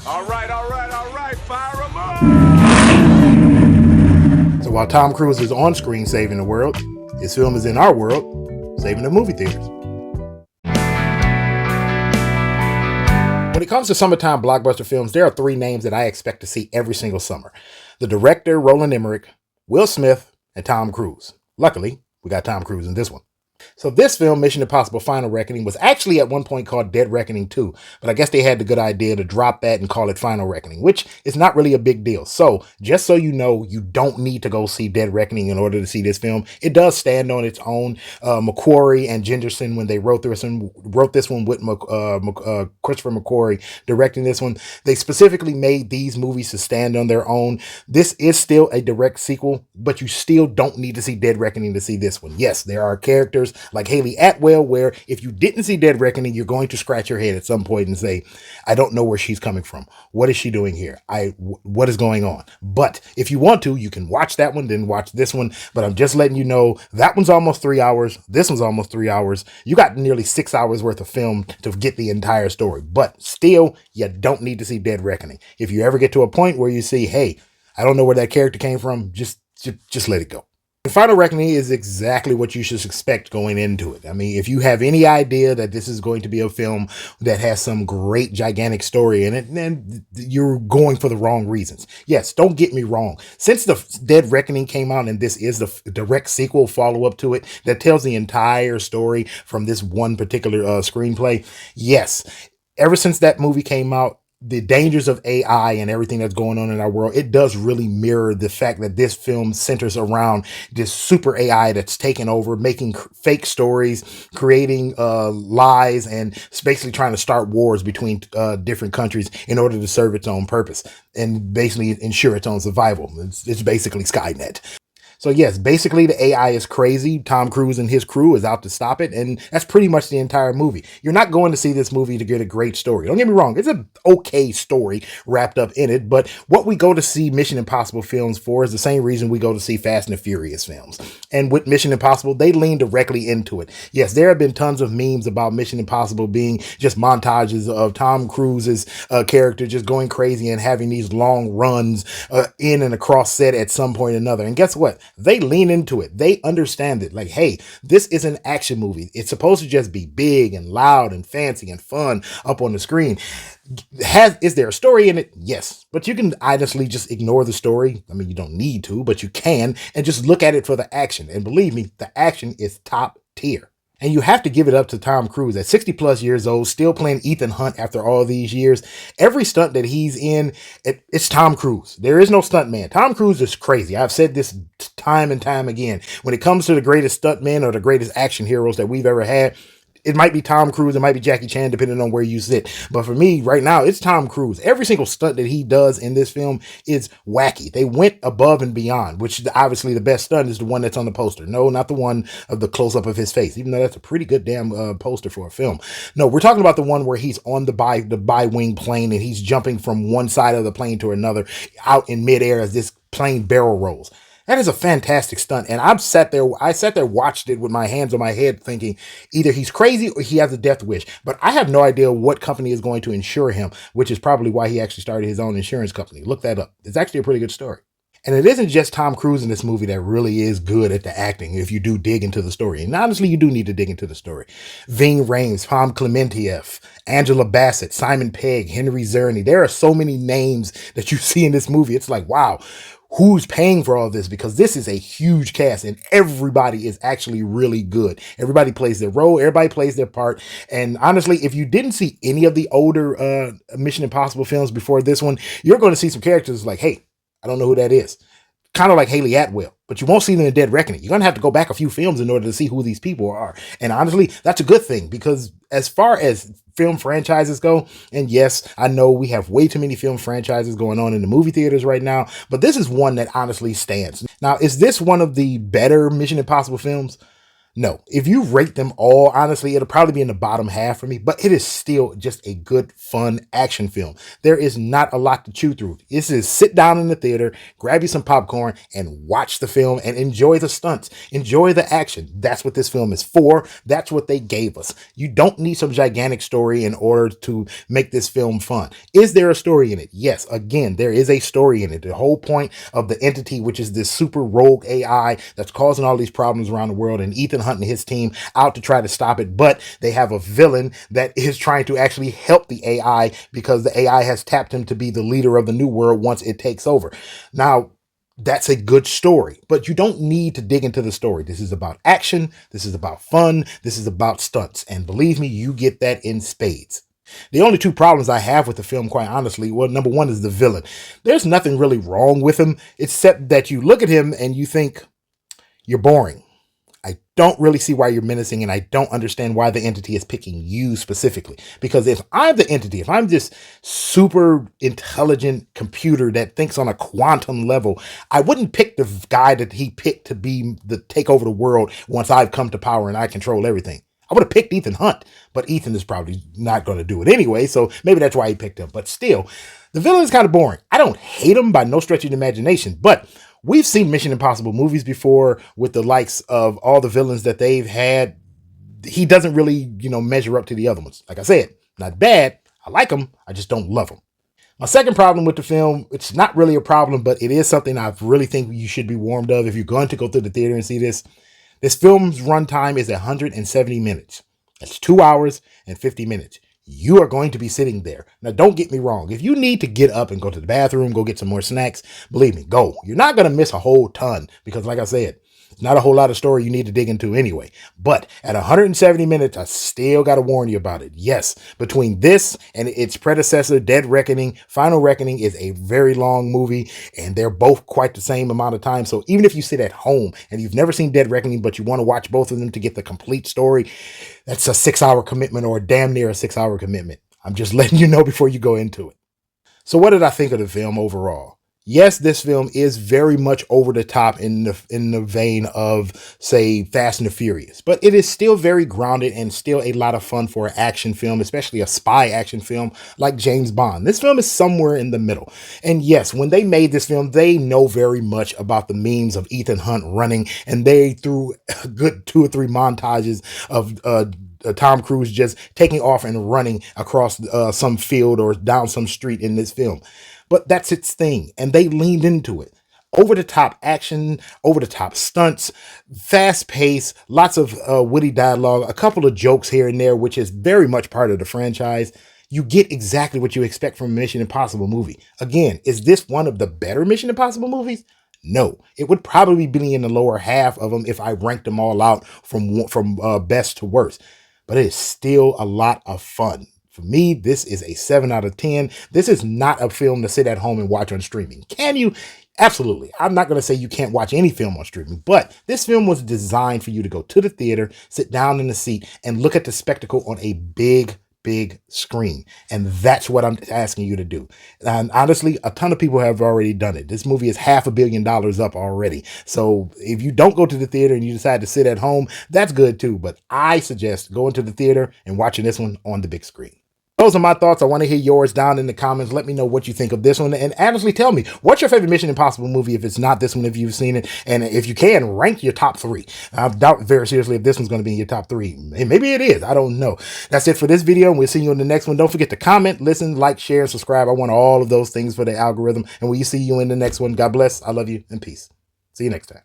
All right, fire 'em up! So while Tom Cruise is on screen saving the world, his film is in our world saving the movie theaters. When it comes to summertime blockbuster films, there are three names that I expect to see every single summer. The director, Roland Emmerich, Will Smith, and Tom Cruise. Luckily, we got Tom Cruise in this one. So this film, Mission Impossible Final Reckoning, was actually at one point called Dead Reckoning 2, but I guess they had the good idea to drop that and call it Final Reckoning, which is not really a big deal. So just so you know, you don't need to go see Dead Reckoning in order to see this film. It does stand on its own. McQuarrie and Gingerson, when they wrote this one with Christopher McQuarrie directing this one, they specifically made these movies to stand on their own. This is still a direct sequel, but you still don't need to see Dead Reckoning to see this one. Yes, there are characters like Haley Atwell, where if you didn't see Dead Reckoning, you're going to scratch your head at some point and say, I don't know where she's coming from. What is she doing here? What is going on? But if you want to, you can watch that one, then watch this one. But I'm just letting you know, that one's almost 3 hours. This one's almost 3 hours. You got nearly 6 hours worth of film to get the entire story. But still, you don't need to see Dead Reckoning. If you ever get to a point where you see, hey, I don't know where that character came from, just let it go. Final Reckoning is exactly what you should expect going into it. I mean, if you have any idea that this is going to be a film that has some great, gigantic story in it, then you're going for the wrong reasons. Yes, don't get me wrong. Since the Dead Reckoning came out and this is the direct sequel follow-up to it that tells the entire story from this one particular screenplay, yes, ever since that movie came out, the dangers of AI and everything that's going on in our world, it does really mirror the fact that this film centers around this super AI that's taken over, making fake stories, creating lies, and basically trying to start wars between different countries in order to serve its own purpose and basically ensure its own survival. It's basically Skynet. So yes, basically the AI is crazy. Tom Cruise and his crew is out to stop it. And that's pretty much the entire movie. You're not going to see this movie to get a great story. Don't get me wrong. It's an okay story wrapped up in it. But what we go to see Mission Impossible films for is the same reason we go to see Fast and the Furious films. And with Mission Impossible, they lean directly into it. Yes, there have been tons of memes about Mission Impossible being just montages of Tom Cruise's character just going crazy and having these long runs in and across set at some point or another. And guess what? They lean into it. They understand it. Like, hey, this is an action movie. It's supposed to just be big and loud and fancy and fun up on the screen. Is there a story in it? Yes. But you can honestly just ignore the story. I mean, you don't need to, but you can, and just look at it for the action. And believe me, the action is top tier. And you have to give it up to Tom Cruise at 60 plus years old, still playing Ethan Hunt after all these years. Every stunt that he's in, it's Tom Cruise. There is no stunt man. Tom Cruise is crazy. I've said this time and time again. When it comes to the greatest stunt men or the greatest action heroes that we've ever had, it might be Tom Cruise, it might be Jackie Chan, depending on where you sit. But for me, right now, it's Tom Cruise. Every single stunt that he does in this film is wacky. They went above and beyond, which obviously the best stunt is the one that's on the poster. No, not the one of the close-up of his face, even though that's a pretty good damn poster for a film. No, we're talking about the one where he's on the bi-wing plane and he's jumping from one side of the plane to another out in midair as this plane barrel rolls. That is a fantastic stunt. And I sat there, watched it with my hands on my head thinking either he's crazy or he has a death wish. But I have no idea what company is going to insure him, which is probably why he actually started his own insurance company. Look that up. It's actually a pretty good story. And it isn't just Tom Cruise in this movie that really is good at the acting if you do dig into the story. And honestly, you do need to dig into the story. Ving Rhames, Pom Klementieff, Angela Bassett, Simon Pegg, Henry Czerny. There are so many names that you see in this movie. It's like, wow. Who's paying for all this? Because this is a huge cast and everybody is actually really good. Everybody plays their role. Everybody plays their part. And honestly, if you didn't see any of the older Mission Impossible films before this one, you're going to see some characters like, hey, I don't know who that is. Kind of like Haley Atwell, but you won't see them in Dead Reckoning. You're going to have to go back a few films in order to see who these people are. And honestly, that's a good thing because as far as film franchises go, and yes, I know we have way too many film franchises going on in the movie theaters right now, but this is one that honestly stands. Now, is this one of the better Mission Impossible films? No, if you rate them all, honestly, it'll probably be in the bottom half for me, but it is still just a good, fun action film. There is not a lot to chew through. This is sit down in the theater, grab you some popcorn, and watch the film and enjoy the stunts, enjoy the action. That's what this film is for. That's what they gave us. You don't need some gigantic story in order to make this film fun. Is there a story in it? Yes, again, there is a story in it. The whole point of the entity, which is this super rogue AI that's causing all these problems around the world, and Ethan Hunt and his team out to try to stop it, but they have a villain that is trying to actually help the AI because the AI has tapped him to be the leader of the new world once it takes over. Now, that's a good story, but you don't need to dig into the story. This is about action. This is about fun. This is about stunts. And believe me, you get that in spades. The only two problems I have with the film, quite honestly, well, number one is the villain. There's nothing really wrong with him, except that you look at him and you think, you're boring. I don't really see why you're menacing, and I don't understand why the entity is picking you specifically. Because if I'm the entity, if I'm this super intelligent computer that thinks on a quantum level, I wouldn't pick the guy that he picked to be the take over the world once I've come to power and I control everything. I would have picked Ethan Hunt, but Ethan is probably not going to do it anyway, so maybe that's why he picked him. But still, the villain is kind of boring. I don't hate him by no stretch of the imagination, but we've seen Mission Impossible movies before with the likes of all the villains that they've had. He doesn't really, measure up to the other ones. Like I said, not bad. I like him. I just don't love him. My second problem with the film, it's not really a problem, but it is something I really think you should be warned of if you're going to go through the theater and see this. This film's runtime is 170 minutes. That's 2 hours and 50 minutes. You are going to be sitting there. Now, don't get me wrong. If you need to get up and go to the bathroom, go get some more snacks, believe me, go. You're not going to miss a whole ton because, like I said, it's not a whole lot of story you need to dig into anyway. But at 170 minutes, I still got to warn you about it. Yes, between this and its predecessor, Dead Reckoning, Final Reckoning is a very long movie, and they're both quite the same amount of time. So even if you sit at home and you've never seen Dead Reckoning, but you want to watch both of them to get the complete story, that's a 6-hour commitment, or damn near a 6-hour commitment. I'm just letting you know before you go into it. So what did I think of the film overall? Yes, this film is very much over the top in the vein of, say, Fast and the Furious, but it is still very grounded and still a lot of fun for an action film, especially a spy action film like James Bond. This film is somewhere in the middle. And yes, when they made this film, they know very much about the memes of Ethan Hunt running, and they threw a good 2 or 3 montages of Tom Cruise just taking off and running across some field or down some street in this film. But that's its thing, and they leaned into it. Over the top action, over the top stunts, fast pace, lots of witty dialogue, a couple of jokes here and there, which is very much part of the franchise. You get exactly what you expect from a Mission Impossible movie. Again, is this one of the better Mission Impossible movies? No, it would probably be in the lower half of them if I ranked them all out from best to worst. But it is still a lot of fun. For me, this is a 7 out of 10. This is not a film to sit at home and watch on streaming. Can you? Absolutely. I'm not going to say you can't watch any film on streaming, but this film was designed for you to go to the theater, sit down in the seat, and look at the spectacle on a big screen. And that's what I'm asking you to do. And honestly, a ton of people have already done it. This movie is $500 million up already. So if you don't go to the theater and you decide to sit at home, that's good too. But I suggest going to the theater and watching this one on the big screen. Those are my thoughts. I want to hear yours down in the comments. Let me know what you think of this one. And honestly, tell me, what's your favorite Mission Impossible movie if it's not this one, if you've seen it? And if you can, rank your top 3. I doubt very seriously if this one's going to be in your top 3. And maybe it is. I don't know. That's it for this video, and we'll see you in the next one. Don't forget to comment, listen, like, share, and subscribe. I want all of those things for the algorithm. And we'll see you in the next one. God bless. I love you, and peace. See you next time.